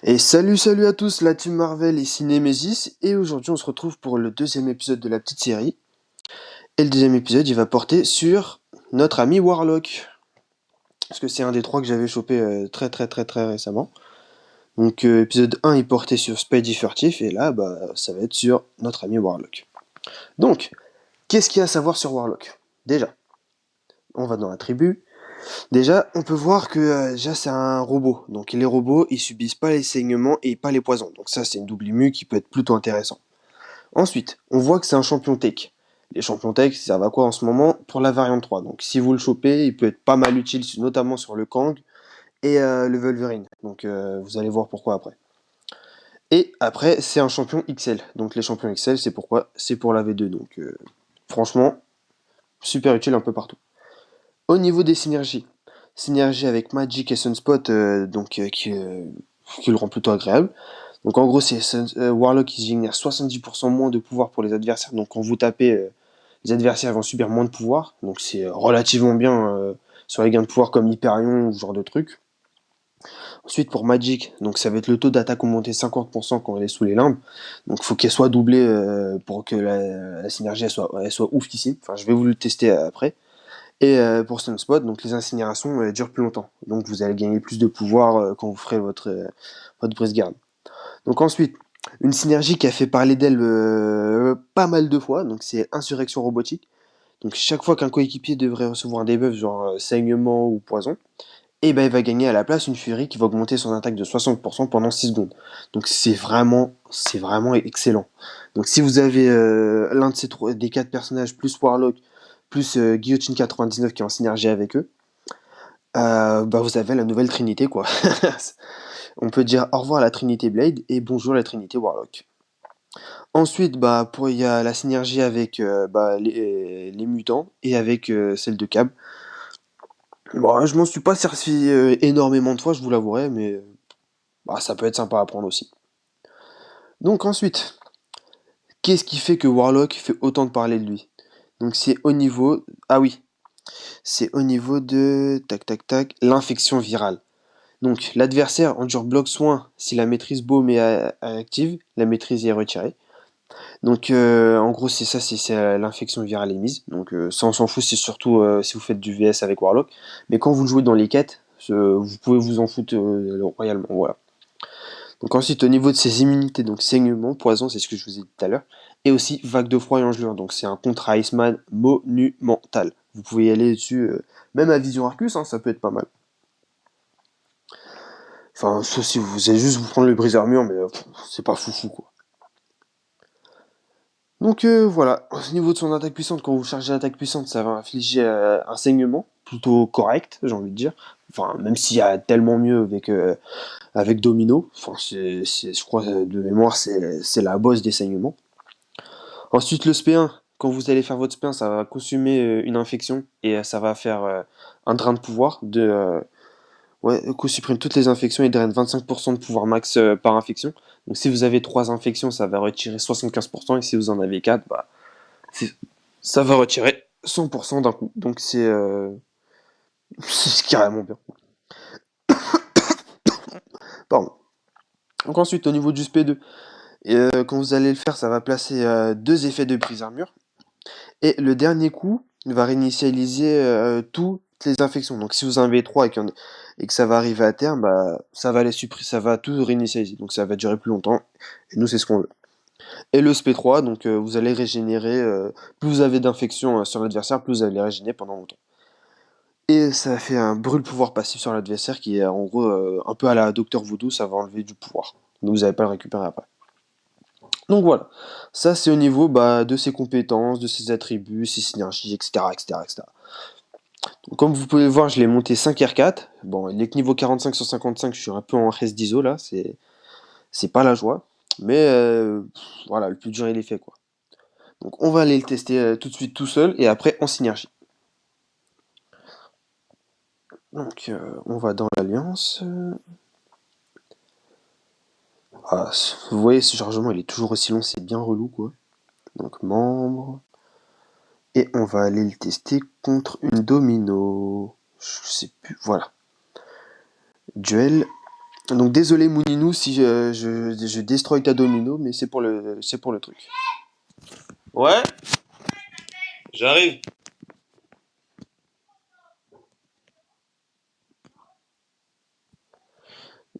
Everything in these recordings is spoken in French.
Et salut à tous, la team Marvel et Cinémésis, et aujourd'hui on se retrouve pour le deuxième épisode de la petite série. Et le deuxième épisode il va porter sur notre ami Warlock, parce que c'est un des trois que j'avais chopé très récemment. Donc épisode 1 il portait sur Spidey Furtif, et là bah ça va être sur notre ami Warlock. Donc, qu'est-ce qu'il y a à savoir sur Warlock? Déjà, on va dans la tribu. Déjà, on peut voir que déjà c'est un robot, donc les robots ils subissent pas les saignements et pas les poisons, donc ça c'est une double immu qui peut être plutôt intéressant. Ensuite, on voit que c'est un champion tech. Les champions tech, ça va quoi en ce moment? Pour la variante 3. Donc si vous le chopez, il peut être pas mal utile, notamment sur le Kang et le Wolverine. Donc vous allez voir pourquoi après. Et après, c'est un champion XL. Donc les champions XL, c'est pourquoi? C'est pour la V2. Donc franchement, super utile un peu partout. Au niveau des synergies, synergie avec Magic et Sunspot, qui le rend plutôt agréable. Donc en gros, Warlock il génère 70% moins de pouvoir pour les adversaires. Donc quand vous tapez, les adversaires vont subir moins de pouvoir. Donc c'est relativement bien sur les gains de pouvoir comme Hyperion ou ce genre de truc. Ensuite pour Magic, donc ça va être le taux d'attaque augmenté 50% quand elle est sous les limbes. Donc il faut qu'elle soit doublée pour que la synergie elle soit oufissime. Enfin je vais vous le tester après. Et pour Sunspot, donc les incinérations durent plus longtemps. Donc vous allez gagner plus de pouvoir quand vous ferez votre brise-garde. Donc ensuite, une synergie qui a fait parler d'elle pas mal de fois, donc c'est Insurrection Robotique. Donc chaque fois qu'un coéquipier devrait recevoir un debuff, genre saignement ou poison, et ben il va gagner à la place une furie qui va augmenter son attaque de 60% pendant 6 secondes. Donc c'est vraiment excellent. Donc si vous avez l'un de des 4 personnages, plus Warlock, plus Guillotine 99 qui est en synergie avec eux, bah vous avez la nouvelle Trinité quoi. On peut dire au revoir à la Trinité Blade et bonjour à la Trinité Warlock. Ensuite, bah, il y a la synergie avec bah, les mutants et avec celle de Cab. Bon, je m'en suis pas servi énormément de fois, je vous l'avouerai, mais bah, ça peut être sympa à prendre aussi. Donc ensuite, qu'est-ce qui fait que Warlock fait autant de parler de lui? Donc c'est au niveau... Ah oui, c'est au niveau de... Tac tac tac, l'infection virale. Donc l'adversaire endure bloc soin si la maîtrise baume est active, la maîtrise est retirée. Donc en gros c'est ça, c'est l'infection virale émise. Donc ça on s'en fout, c'est surtout si vous faites du VS avec Warlock. Mais quand vous le jouez dans les quêtes, vous pouvez vous en foutre royalement. Voilà. Donc ensuite au niveau de ses immunités, donc saignement, poison, c'est ce que je vous ai dit tout à l'heure. Et aussi vague de froid et engelure. Donc c'est un contre Iceman monumental. Vous pouvez y aller dessus, même à Vision Arcus, hein, ça peut être pas mal. Enfin, sauf si vous allez juste vous prendre le briseur mur, mais c'est pas foufou quoi. Donc voilà, au niveau de son attaque puissante, quand vous chargez l'attaque puissante, ça va infliger un saignement plutôt correct, j'ai envie de dire. Enfin, même s'il y a tellement mieux avec Domino. Enfin, je crois de mémoire, c'est la boss des saignements. Ensuite, le SP1, quand vous allez faire votre SP1, ça va consumer une infection et ça va faire un drain de pouvoir ouais, coup supprime toutes les infections et draine 25% de pouvoir max par infection. Donc si vous avez 3 infections, ça va retirer 75%, et si vous en avez 4, bah, ça va retirer 100% d'un coup. Donc c'est carrément bien. Pardon. Donc ensuite, au niveau du SP2, quand vous allez le faire, ça va placer deux effets de prise armure. Et le dernier coup va réinitialiser toutes les infections. Donc si vous en avez 3 et que ça va arriver à terme, bah, ça va tout réinitialiser. Donc ça va durer plus longtemps. Et nous, c'est ce qu'on veut. Et le SP3, donc vous allez régénérer, plus vous avez d'infections sur l'adversaire, plus vous allez les régénérer pendant longtemps. Et ça fait un brûle pouvoir passif sur l'adversaire qui est en gros un peu à la Docteur Voodoo, ça va enlever du pouvoir. Donc vous n'allez pas le récupérer après. Donc voilà, ça c'est au niveau bah, de ses compétences, de ses attributs, ses synergies, etc. etc., etc. Donc, comme vous pouvez voir, je l'ai monté 5R4. Bon, il est que niveau 45 sur 55, je suis un peu en reste d'ISO là, c'est pas la joie. Mais voilà, le plus dur il est fait quoi. Donc on va aller le tester tout de suite tout seul et après en synergie. Donc on va dans l'alliance. Ah, vous voyez ce chargement il est toujours aussi long, c'est bien relou quoi. Donc membre. Et on va aller le tester contre une domino. Je sais plus, voilà. Duel. Donc désolé Mouninou si je destroy ta domino, mais c'est pour le truc. Ouais, j'arrive.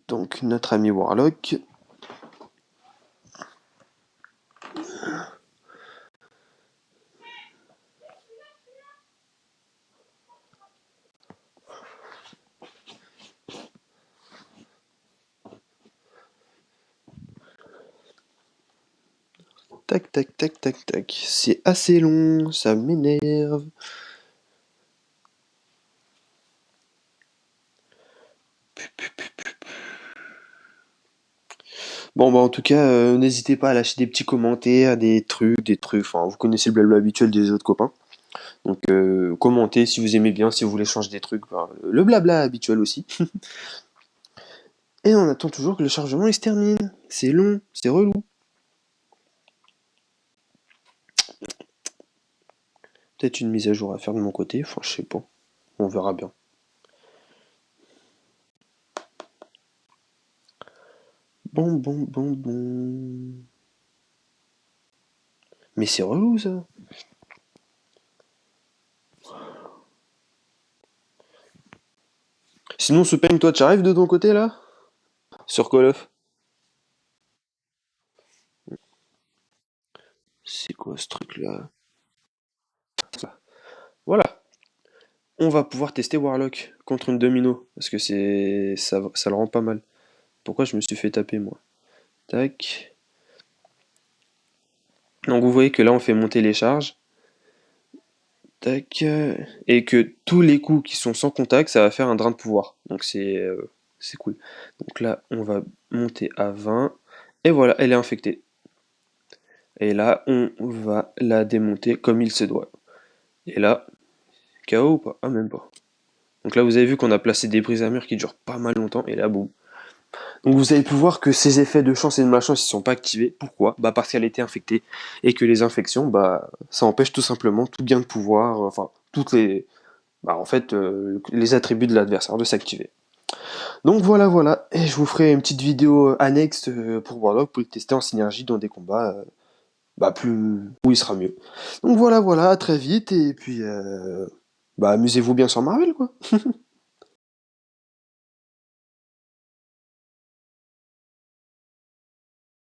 Donc notre ami Warlock. Tac, tac, tac, tac, tac. C'est assez long, ça m'énerve. Bon, bah en tout cas, n'hésitez pas à lâcher des petits commentaires, des trucs. Enfin, vous connaissez le blabla habituel des autres copains. Donc, commentez si vous aimez bien, si vous voulez changer des trucs. Bah, le blabla habituel aussi. Et on attend toujours que le chargement il se termine. C'est long, c'est relou. Peut-être une mise à jour à faire de mon côté. Enfin, je sais pas. On verra bien. Bon, bon, bon, bon. Mais c'est relou ça. Sinon, ce peigne, toi, tu arrives de ton côté là? Sur Call of? C'est quoi ce truc là? Voilà. On va pouvoir tester Warlock contre une domino. Parce que ça le rend pas mal. Pourquoi je me suis fait taper moi? Tac. Donc vous voyez que là on fait monter les charges. Tac. Et que tous les coups qui sont sans contact, ça va faire un drain de pouvoir. Donc c'est cool. Donc là on va monter à 20. Et voilà, elle est infectée. Et là on va la démonter comme il se doit. Et là, KO ou pas? Ah même pas. Donc là vous avez vu qu'on a placé des brises à mur qui durent pas mal longtemps. Et là boum. Donc vous avez pu voir que ces effets de chance et de malchance ils sont pas activés. Pourquoi? Bah parce qu'elle était infectée et que les infections, bah ça empêche tout simplement tout gain de pouvoir, enfin toutes les, bah en fait les attributs de l'adversaire de s'activer. Donc voilà voilà, et je vous ferai une petite vidéo annexe pour Warlock pour le tester en synergie dans des combats bah plus où il sera mieux. Donc voilà voilà, à très vite et puis bah amusez-vous bien sur Marvel quoi.